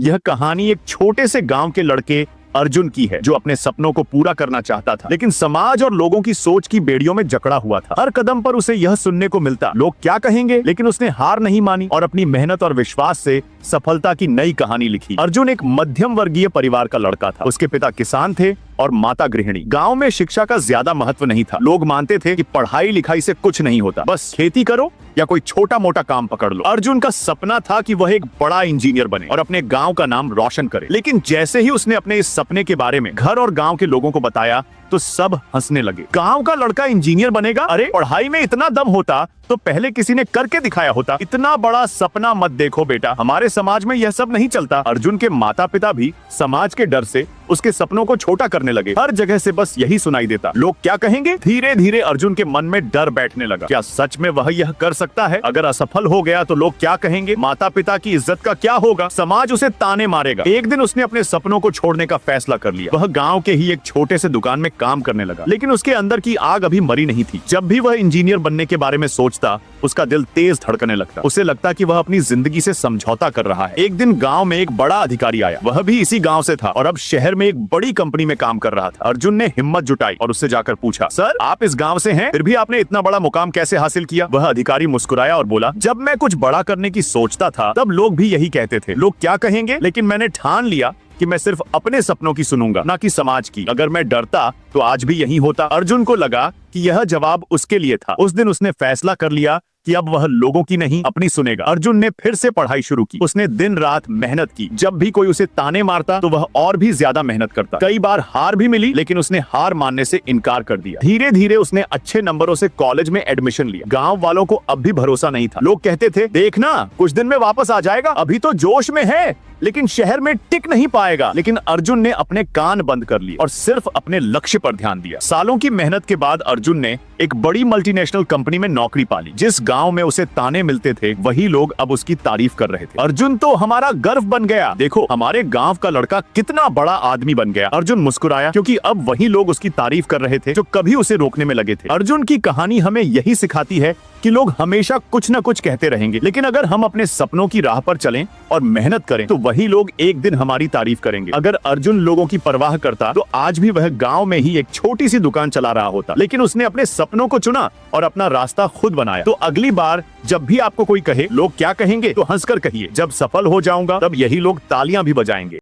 यह कहानी एक छोटे से गांव के लड़के अर्जुन की है, जो अपने सपनों को पूरा करना चाहता था, लेकिन समाज और लोगों की सोच की बेड़ियों में जकड़ा हुआ था। हर कदम पर उसे यह सुनने को मिलता, लोग क्या कहेंगे, लेकिन उसने हार नहीं मानी और अपनी मेहनत और विश्वास से सफलता की नई कहानी लिखी। अर्जुन एक मध्यम वर्गीय परिवार का लड़का था। उसके पिता किसान थे और माता गृहिणी। गांव में शिक्षा का ज्यादा महत्व नहीं था। लोग मानते थे कि पढ़ाई लिखाई से कुछ नहीं होता, बस खेती करो या कोई छोटा मोटा काम पकड़ लो। अर्जुन का सपना था कि वह एक बड़ा इंजीनियर बने और अपने गांव का नाम रोशन करे। लेकिन जैसे ही उसने अपने इस सपने के बारे में घर और गांव के लोगों को बताया तो सब हंसने लगे। गांव का लड़का इंजीनियर बनेगा? अरे पढ़ाई में इतना दम होता तो पहले किसी ने करके दिखाया होता। इतना बड़ा सपना मत देखो बेटा, हमारे समाज में यह सब नहीं चलता। अर्जुन के माता पिता भी समाज के डर से उसके सपनों को छोटा करने लगे। हर जगह से बस यही सुनाई देता, लोग क्या कहेंगे। धीरे धीरे अर्जुन के मन में डर बैठने लगा। क्या सच में वह यह कर सकता है? अगर असफल हो गया तो लोग क्या कहेंगे? माता पिता की इज्जत का क्या होगा? समाज उसे ताने मारेगा। एक दिन उसने अपने सपनों को छोड़ने का फैसला कर लिया। वह गाँव के ही एक छोटे से दुकान में काम करने लगा, लेकिन उसके अंदर की आग अभी मरी नहीं थी। जब भी वह इंजीनियर बनने के बारे में सोचता, उसका दिल तेज धड़कने लगता। उसे लगता कि वह अपनी जिंदगी से समझौता कर रहा है। एक दिन गांव में एक बड़ा अधिकारी आया। वह भी इसी गांव से था और अब शहर में एक बड़ी कंपनी में काम कर रहा था। अर्जुन ने हिम्मत जुटाई और उससे जाकर पूछा, सर आप इस गांव से हैं, फिर भी आपने इतना बड़ा मुकाम कैसे हासिल किया? वह अधिकारी मुस्कुराया और बोला, जब मैं कुछ बड़ा करने की सोचता था तब लोग भी यही कहते थे, लोग क्या कहेंगे, लेकिन मैंने ठान लिया कि मैं सिर्फ अपने सपनों की सुनूंगा, ना कि समाज की। अगर मैं डरता तो आज भी यही होता। अर्जुन को लगा कि यह जवाब उसके लिए था। उस दिन उसने फैसला कर लिया कि अब वह लोगों की नहीं अपनी सुनेगा। अर्जुन ने फिर से पढ़ाई शुरू की। उसने दिन रात मेहनत की। जब भी कोई उसे ताने मारता तो वह और भी ज्यादा मेहनत करता। कई बार हार भी मिली, लेकिन उसने हार मानने से इनकार कर दिया। धीरे धीरे उसने अच्छे नंबरों से कॉलेज में एडमिशन लिया। गांव वालों को अब भी भरोसा नहीं था। लोग कहते थे, देखना कुछ दिन में वापस आ जाएगा, अभी तो जोश में है, लेकिन शहर में टिक नहीं पाएगा। लेकिन अर्जुन ने अपने कान बंद कर लिए और सिर्फ अपने लक्ष्य पर ध्यान दिया। सालों की मेहनत के बाद अर्जुन ने एक बड़ी मल्टीनेशनल कंपनी में नौकरी पाली। जिस गांव में उसे ताने मिलते थे, वही लोग अब उसकी तारीफ कर रहे थे। अर्जुन तो हमारा गर्व बन गया, देखो हमारे गांव का लड़का कितना बड़ा आदमी बन गया। अर्जुन मुस्कुराया, क्योंकि अब वही लोग उसकी तारीफ कर रहे थे जो कभी उसे रोकने में लगे थे। अर्जुन की कहानी हमें यही सिखाती है कि लोग हमेशा कुछ न कुछ कहते रहेंगे, लेकिन अगर हम अपने सपनों की राह पर चलें और मेहनत करें तो वही लोग एक दिन हमारी तारीफ करेंगे। अगर अर्जुन लोगों की परवाह करता तो आज भी वह गांव में ही एक छोटी सी दुकान चला रहा होता, लेकिन उसने अपने सपनों को चुना और अपना रास्ता खुद बनाया। तो अगली बार जब भी आपको कोई कहे लोग क्या कहेंगे, तो हंसकर कहिए, जब सफल हो जाऊंगा तब यही लोग तालियां भी बजाएंगे।